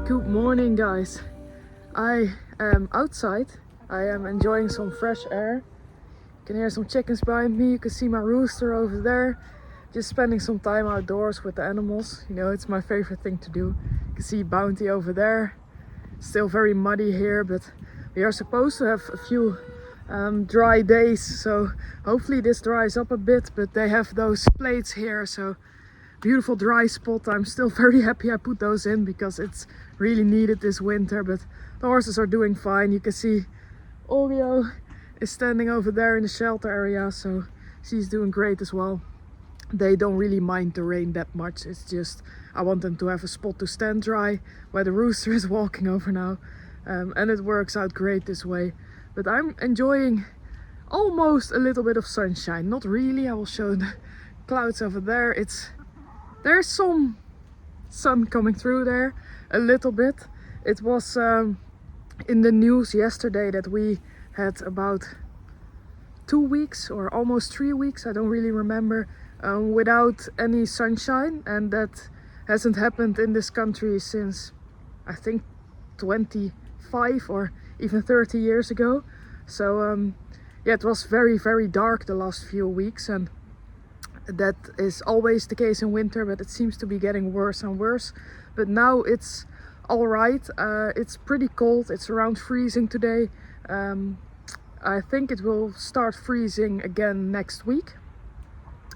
Good morning, guys. I am outside. I am enjoying some fresh air. You can hear some chickens behind me. You can see my rooster over there. Just spending some time outdoors with the animals. You know, it's my favorite thing to do. You can see Bounty over there. Still very muddy here, but we are supposed to have a few dry days. So hopefully this dries up a bit, but they have those plates here. So beautiful dry spot. I'm still very happy I put those in because it's really needed this winter, but the horses are doing fine. You can see Oreo is standing over there in the shelter area, so she's doing great as well. They don't really mind the rain that much. It's just I want them to have a spot to stand dry where the rooster is walking over now, and it works out great this way. But I'm enjoying almost a little bit of sunshine. Not really. I will show the clouds over there. There's some sun coming through there a little bit. It was in the news yesterday that we had about 2 weeks or almost 3 weeks, I don't really remember, without any sunshine, and that hasn't happened in this country since I think 25 or even 30 years ago. So yeah, it was very, very dark the last few weeks, and that is always the case in winter, but it seems to be getting worse and worse. But now it's all right. It's pretty cold. It's around freezing today. I think it will start freezing again next week,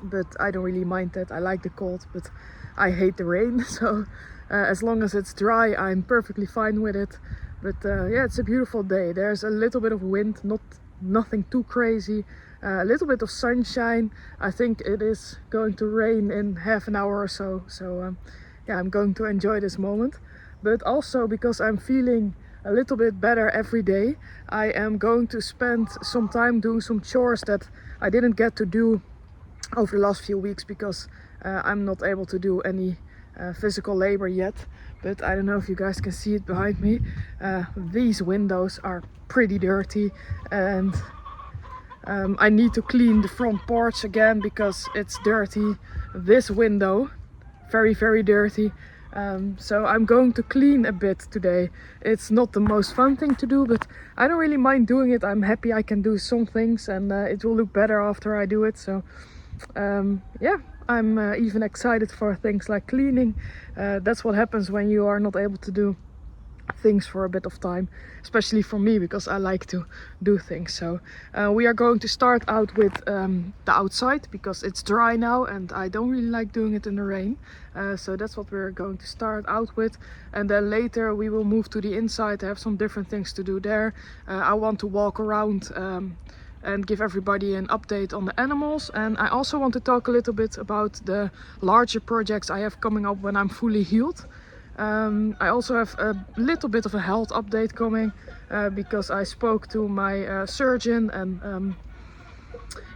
but I don't really mind that. I like the cold, but I hate the rain. So as long as it's dry, I'm perfectly fine with it. But yeah, it's a beautiful day. There's a little bit of wind, nothing too crazy. A little bit of sunshine. I think it is going to rain in half an hour or so. So yeah, I'm going to enjoy this moment. But also because I'm feeling a little bit better every day, I am going to spend some time doing some chores that I didn't get to do over the last few weeks because I'm not able to do any physical labor yet. But I don't know if you guys can see it behind me. These windows are pretty dirty, and I need to clean the front porch again because it's dirty. This window, very, very dirty. So I'm going to clean a bit today. It's not the most fun thing to do, but I don't really mind doing it. I'm happy I can do some things, and it will look better after I do it. So yeah, I'm even excited for things like cleaning. That's what happens when you are not able to do things for a bit of time, especially for me, because I like to do things. So we are going to start out with the outside because it's dry now and I don't really like doing it in the rain. So that's what we're going to start out with, and then later we will move to the inside. I have some different things to do there. I want to walk around and give everybody an update on the animals, and I also want to talk a little bit about the larger projects I have coming up when I'm fully healed. I also have a little bit of a health update coming because I spoke to my surgeon, and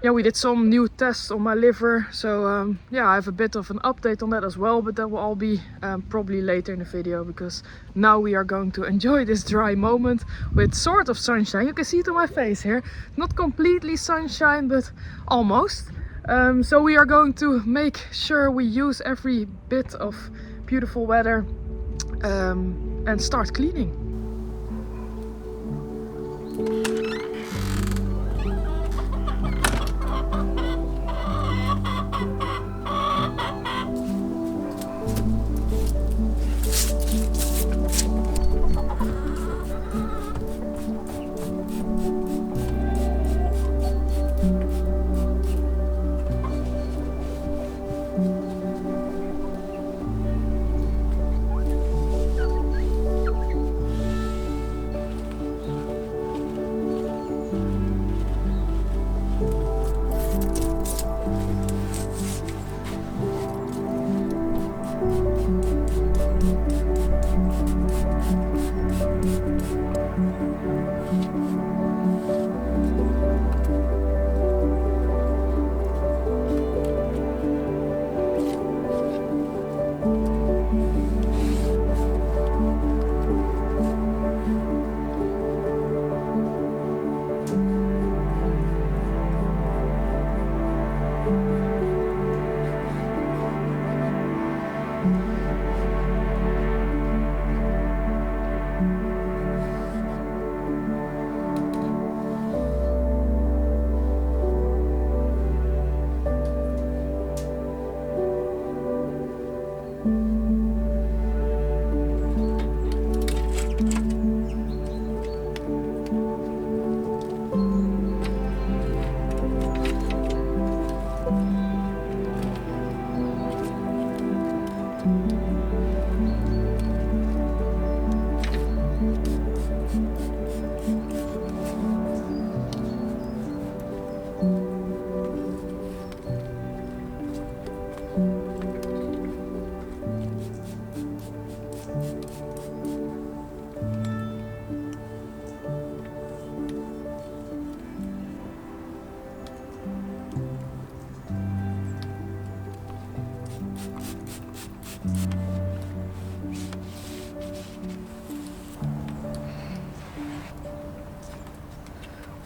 yeah, we did some new tests on my liver. So yeah, I have a bit of an update on that as well, but that will all be probably later in the video, because now we are going to enjoy this dry moment with sort of sunshine. You can see it on my face here. Not completely sunshine, but almost. So we are going to make sure we use every bit of beautiful weather and start cleaning.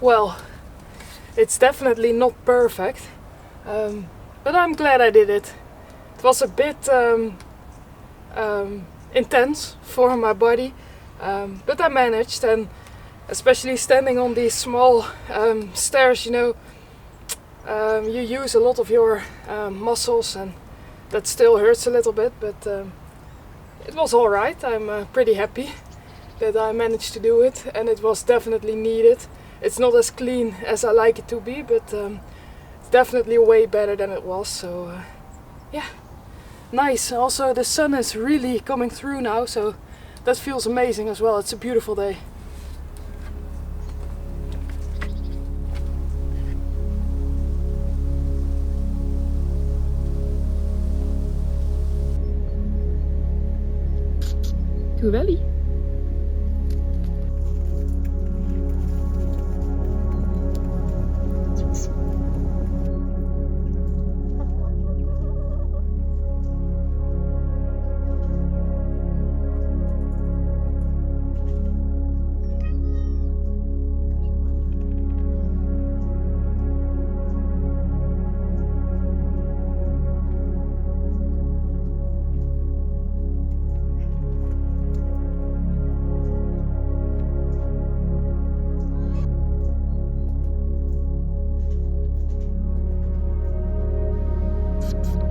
Well, it's definitely not perfect, but I'm glad I did it. It was a bit intense for my body, but I managed, and especially standing on these small stairs, you know, you use a lot of your muscles, and that still hurts a little bit, but it was alright. I'm pretty happy that I managed to do it, and it was definitely needed. It's not as clean as I like it to be, but it's definitely way better than it was, so yeah, nice. Also the sun is really coming through now, so that feels amazing as well. It's a beautiful day. To Valley.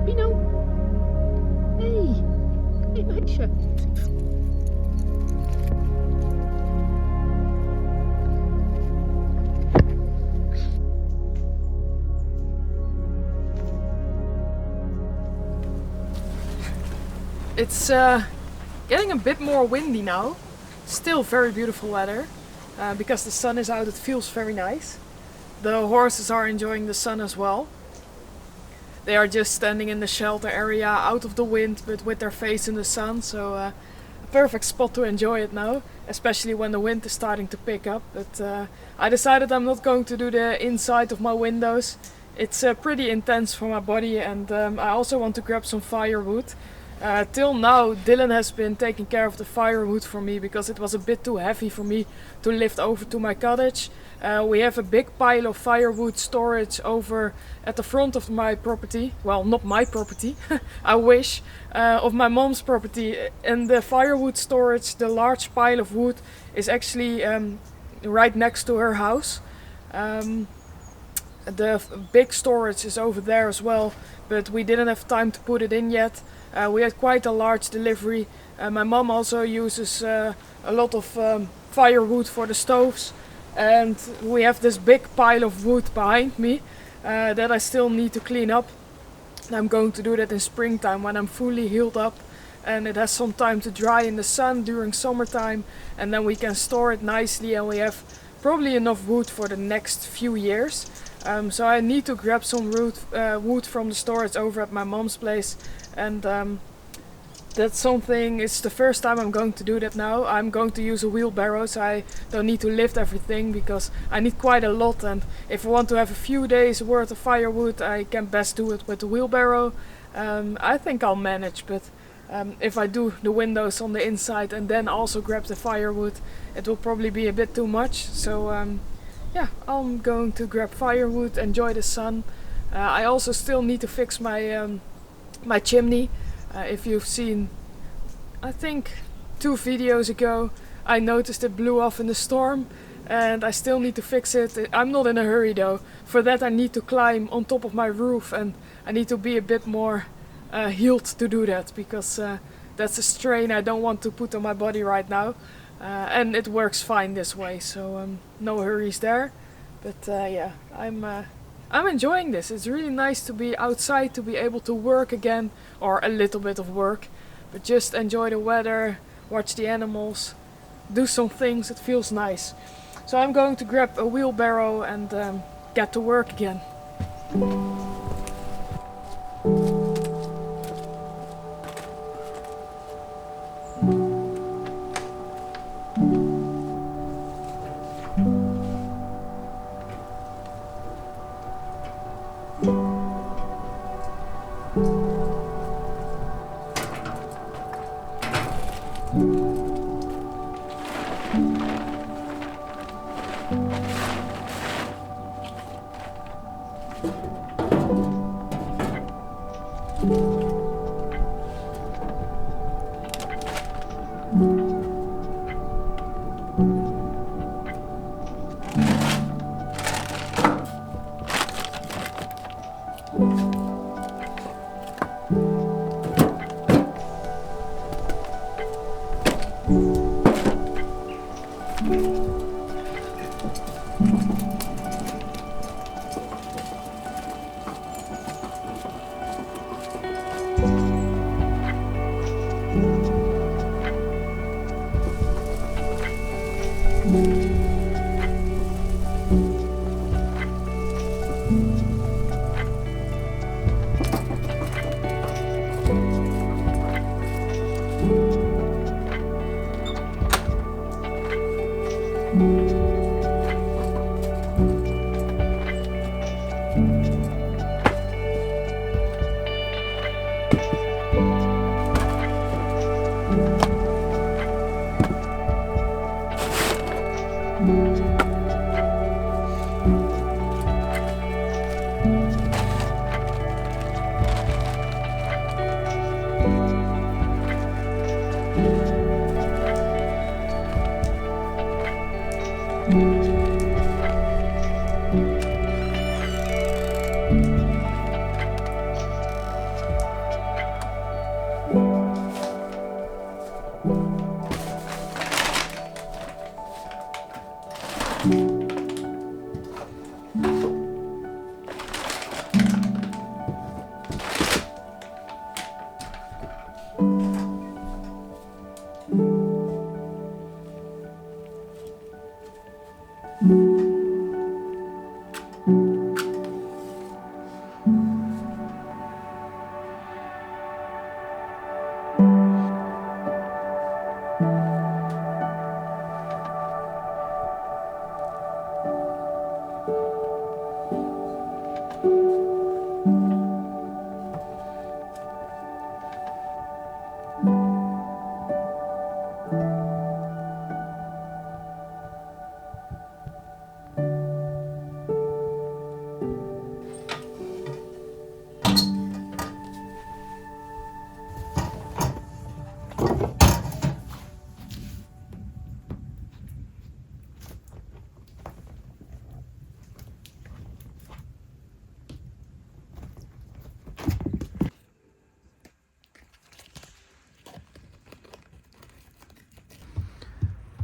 Pino. Hey meisje. It's getting a bit more windy now. Still very beautiful weather. Because the sun is out, it feels very nice. The horses are enjoying the sun as well. They are just standing in the shelter area, out of the wind, but with their face in the sun, so a perfect spot to enjoy it now, especially when the wind is starting to pick up. But I decided I'm not going to do the inside of my windows. It's pretty intense for my body, and I also want to grab some firewood. Till now, Dylan has been taking care of the firewood for me because it was a bit too heavy for me to lift over to my cottage. We have a big pile of firewood storage over at the front of my property. Well, not my property, I wish, of my mom's property. And the firewood storage, the large pile of wood, is actually right next to her house. The big storage is over there as well, but we didn't have time to put it in yet. We had quite a large delivery. My mom also uses a lot of firewood for the stoves, and we have this big pile of wood behind me that I still need to clean up. I'm going to do that in springtime when I'm fully healed up and it has some time to dry in the sun during summertime, and then we can store it nicely and we have probably enough wood for the next few years. So I need to grab some wood from the storage over at my mom's place, and that's something, it's the first time I'm going to do that now. I'm going to use a wheelbarrow, so I don't need to lift everything because I need quite a lot, and if I want to have a few days worth of firewood, I can best do it with the wheelbarrow. I think I'll manage, but if I do the windows on the inside and then also grab the firewood, it will probably be a bit too much. So yeah, I'm going to grab firewood, enjoy the sun. I also still need to fix my my chimney. If you've seen, I think 2 videos ago, I noticed it blew off in the storm, and I still need to fix it. I'm not in a hurry though. For that I need to climb on top of my roof, and I need to be a bit more healed to do that, because that's a strain I don't want to put on my body right now. And it works fine this way, so no hurries there. But yeah, I'm enjoying this. It's really nice to be outside, to be able to work again, or a little bit of work, but just enjoy the weather, watch the animals, do some things. It feels nice. So I'm going to grab a wheelbarrow and get to work again.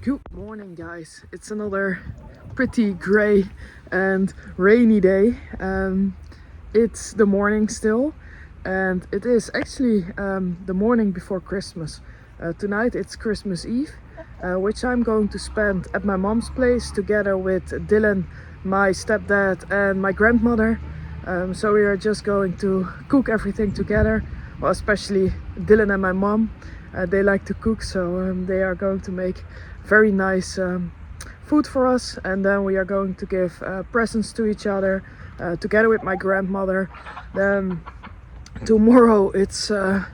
Good morning, guys. It's another pretty grey and rainy day. It's the morning still, and it is actually the morning before Christmas. Tonight it's Christmas Eve, which I'm going to spend at my mom's place together with Dylan, my stepdad, and my grandmother. So we are just going to cook everything together. well, especially Dylan and my mom. They like to cook, so they are going to make very nice food for us, and then we are going to give presents to each other together with my grandmother. Then tomorrow it's the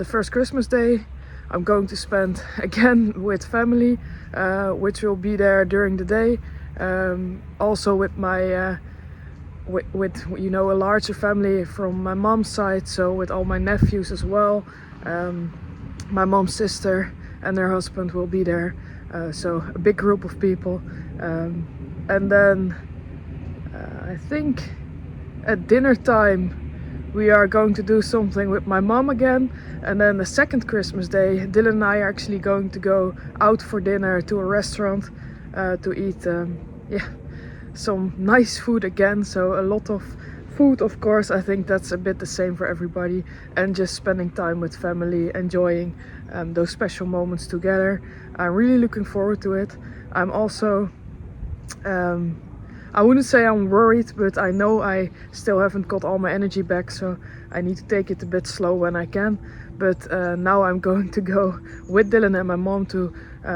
first Christmas day. I'm going to spend again with family, which will be there during the day. Also with my with you know, a larger family from my mom's side, so with all my nephews as well. My mom's sister and their husband will be there, so a big group of people. And then I think at dinner time we are going to do something with my mom again. And then the second Christmas day, Dylan and I are actually going to go out for dinner to a restaurant to eat some nice food again. So a lot of food, of course. I think that's a bit the same for everybody, and just spending time with family, enjoying those special moments together. I'm really looking forward to it. I'm also I wouldn't say I'm worried, but I know I still haven't got all my energy back, so I need to take it a bit slow when I can. But now I'm going to go with Dylan and my mom to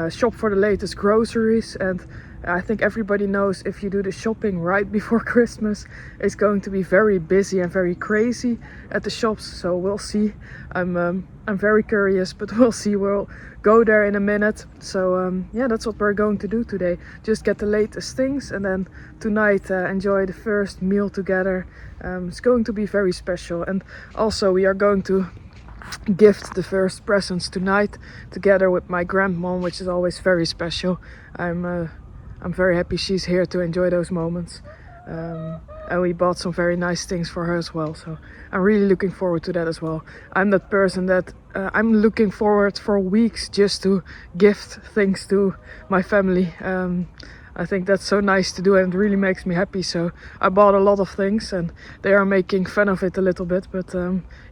shop for the latest groceries. And I think everybody knows, if you do the shopping right before Christmas, it's going to be very busy and very crazy at the shops. So we'll see. I'm very curious, but we'll see. We'll go there in a minute. So yeah, that's what we're going to do today. Just get the latest things, and then tonight enjoy the first meal together. It's going to be very special. And also we are going to gift the first presents tonight together with my grandmom, which is always very special. I'm very happy she's here to enjoy those moments. And we bought some very nice things for her as well, so I'm really looking forward to that as well. I'm that person that I'm looking forward for weeks just to gift things to my family. I think that's so nice to do, and it really makes me happy. So I bought a lot of things, and they are making fun of it a little bit, but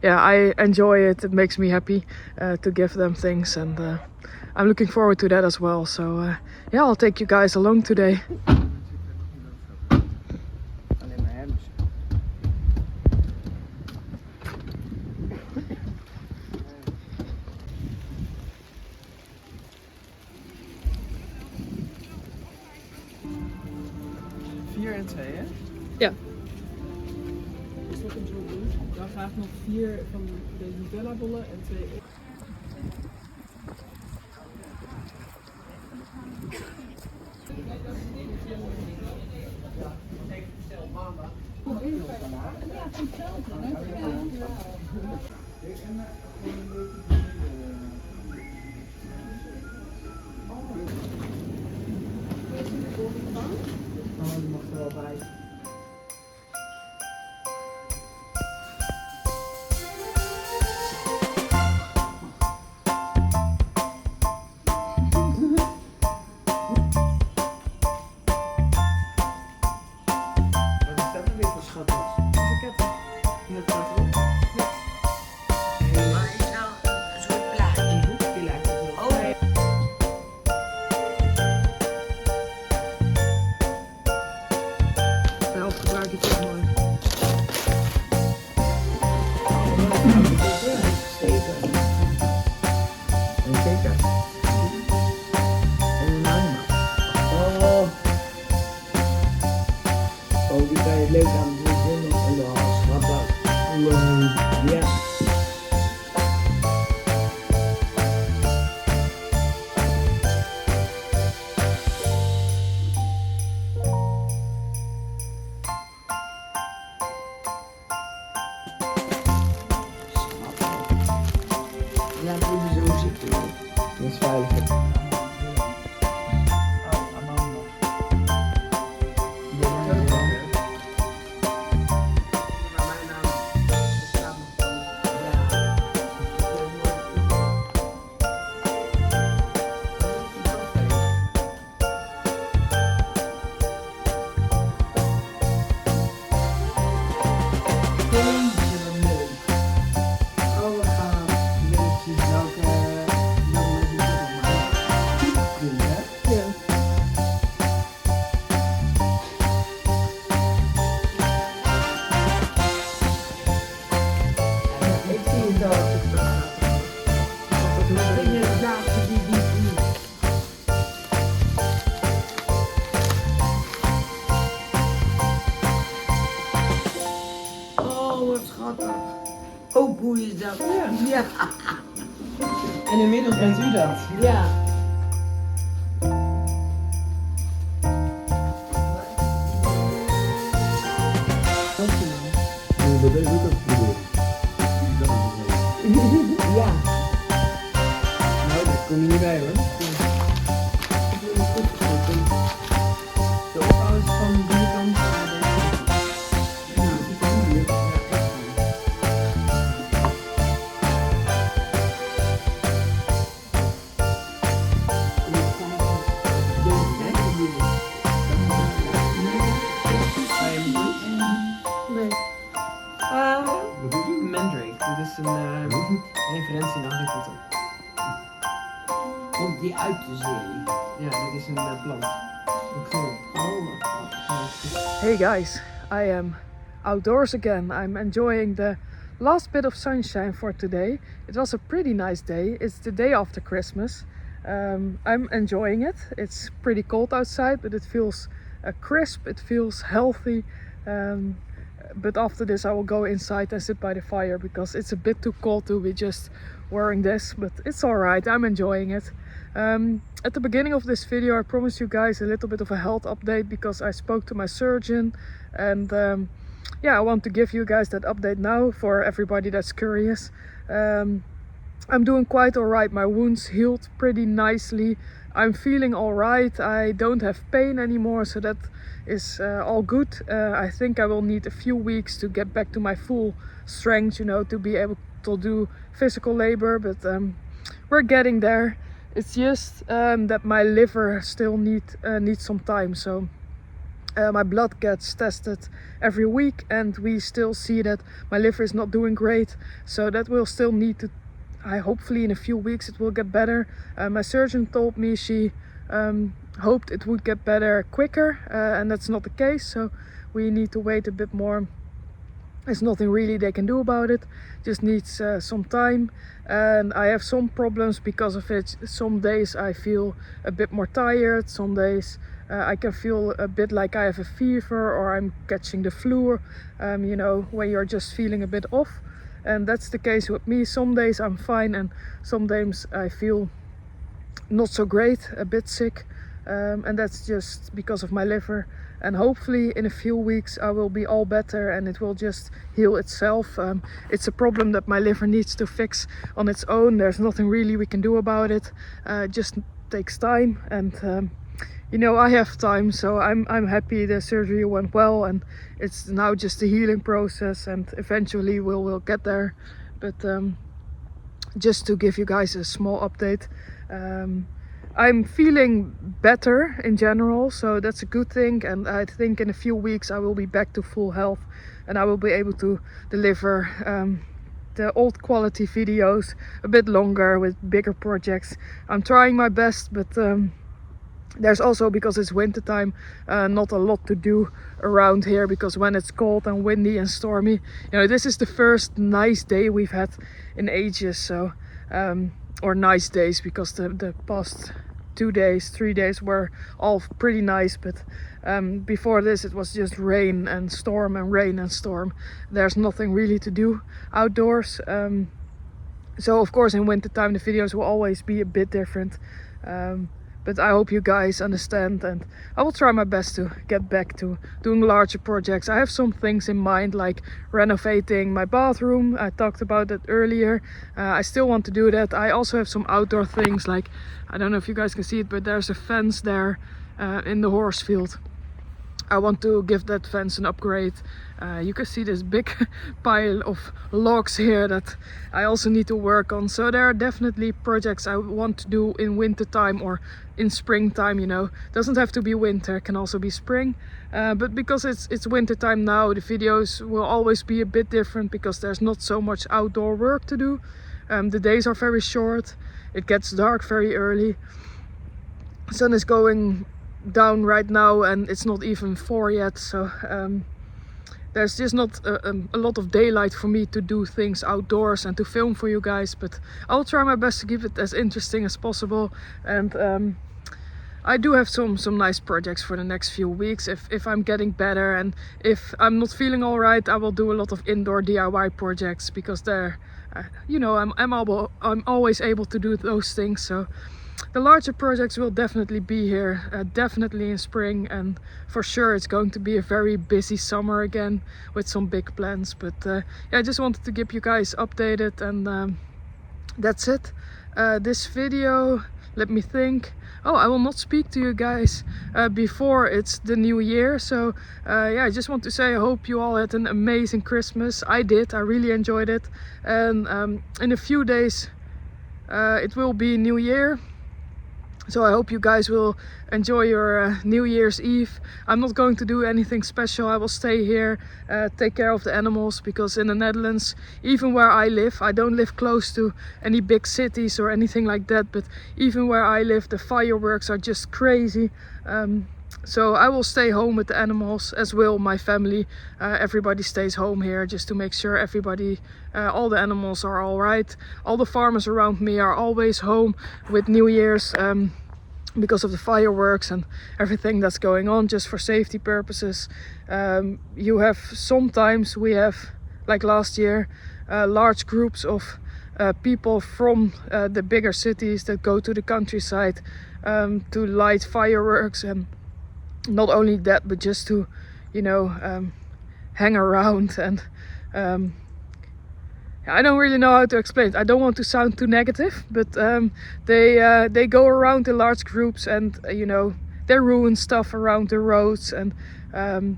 yeah, I enjoy it. It makes me happy to give them things, and I'm looking forward to that as well. So yeah, I'll take you guys along today. Vier en 2, hè? Ja. Is dat een soort doen? Dan graag nog 4 van deze Nutella bollen en 2. Die mag er wel bij. Leuk aan de zin en de hals grappig. Ja. Laten we zo zitten. Dat is veiliger. Ja. En inmiddels bent u dat. Ja. Dat is ook een probleem. Ja. Nou, daar kom je niet bij hoor. De opbouw is van die kant naar deze kant. Nou, die kant hier. Nee. Mandrake, dit is een referentie naar Harry Potter. Komt die uit de zee? Ja, dit is een plant. Een knol. Hey guys, I am outdoors again. I'm enjoying the last bit of sunshine for today. It was a pretty nice day. It's the day after Christmas. I'm enjoying it. It's pretty cold outside, but it feels crisp, it feels healthy. But after this I will go inside and sit by the fire because it's a bit too cold to be just wearing this, but it's alright, I'm enjoying it. At the beginning of this video I promised you guys a little bit of a health update because I spoke to my surgeon, and yeah, I want to give you guys that update now for everybody that's curious. I'm doing quite alright, my wounds healed pretty nicely. I'm feeling alright, I don't have pain anymore, so that is all good. I think I will need a few weeks to get back to my full strength, you know, to be able to do physical labor, but we're getting there. It's just that my liver still needs some time, so my blood gets tested every week and we still see that my liver is not doing great, so that will still need to, hopefully in a few weeks it will get better. My surgeon told me she hoped it would get better quicker, and that's not the case, so we need to wait a bit more. There's nothing really they can do about it, just needs some time, and I have some problems because of it. Some days I feel a bit more tired, some days I can feel a bit like I have a fever or I'm catching the flu, you know, when you're just feeling a bit off. And that's the case with me. Some days I'm fine and some days I feel not so great, a bit sick, and that's just because of my liver. And hopefully in a few weeks I will be all better and it will just heal itself. It's a problem that my liver needs to fix on its own. There's nothing really we can do about it. It just takes time, and you know, I have time, so I'm happy the surgery went well, and it's now just a healing process, and eventually we'll get there. But just to give you guys a small update, I'm feeling better in general, so that's a good thing, and I think in a few weeks I will be back to full health and I will be able to deliver the old quality videos a bit longer with bigger projects. I'm trying my best, but there's also, because it's winter time, not a lot to do around here, because when it's cold and windy and stormy, you know, this is the first nice day we've had in ages, so or nice days, because the past 2 days, 3 days were all pretty nice, but before this it was just rain and storm and rain and storm. There's nothing really to do outdoors, so of course in winter time the videos will always be a bit different, but I hope you guys understand, and I will try my best to get back to doing larger projects. I have some things in mind, like renovating my bathroom. I talked about that earlier. I still want to do that. I also have some outdoor things, like, I don't know if you guys can see it, but there's a fence there in the horse field. I want to give that fence an upgrade. You can see this big pile of logs here that I also need to work on. So there are definitely projects I want to do in winter time or in springtime, you know. Doesn't have to be winter, it can also be spring. But because it's winter time now, the videos will always be a bit different because there's not so much outdoor work to do. The days are very short, it gets dark very early. Sun is going down right now and it's not even 4 yet, so there's just not a lot of daylight for me to do things outdoors and to film for you guys, but I'll try my best to keep it as interesting as possible. And I do have some nice projects for the next few weeks. If I'm getting better and if I'm not feeling all right, I will do a lot of indoor DIY projects, because there you know, I'm always able to do those things. So the larger projects will definitely be here, definitely in spring, and for sure it's going to be a very busy summer again with some big plans. But yeah, I just wanted to keep you guys updated, and that's it. This video, let me think. Oh, I will not speak to you guys before it's the new year. So yeah, I just want to say I hope you all had an amazing Christmas. I did. I really enjoyed it. And in a few days it will be New Year. So I hope you guys will enjoy your New Year's Eve. I'm not going to do anything special. I will stay here, take care of the animals, because in the Netherlands, even where I live, I don't live close to any big cities or anything like that, but even where I live, the fireworks are just crazy. So I will stay home with the animals, as will my family. Everybody stays home here just to make sure everybody, all the animals are all right. All the farmers around me are always home with New Year's because of the fireworks and everything that's going on, just for safety purposes. You have, sometimes we have, like last year, large groups of people from the bigger cities that go to the countryside to light fireworks, and not only that, but just to, you know, hang around. And I don't really know how to explain it. I don't want to sound too negative, but they go around in large groups, and you know, they ruin stuff around the roads and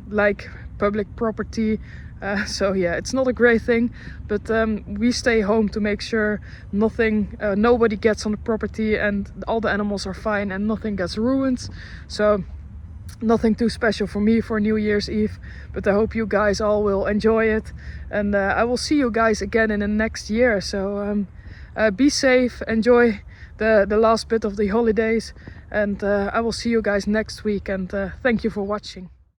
like public property. So yeah, it's not a great thing, but we stay home to make sure nobody gets on the property, and all the animals are fine and nothing gets ruined. So nothing too special for me for New Year's Eve, but I hope you guys all will enjoy it, and I will see you guys again in the next year. So be safe, enjoy the last bit of the holidays, and I will see you guys next week, and thank you for watching.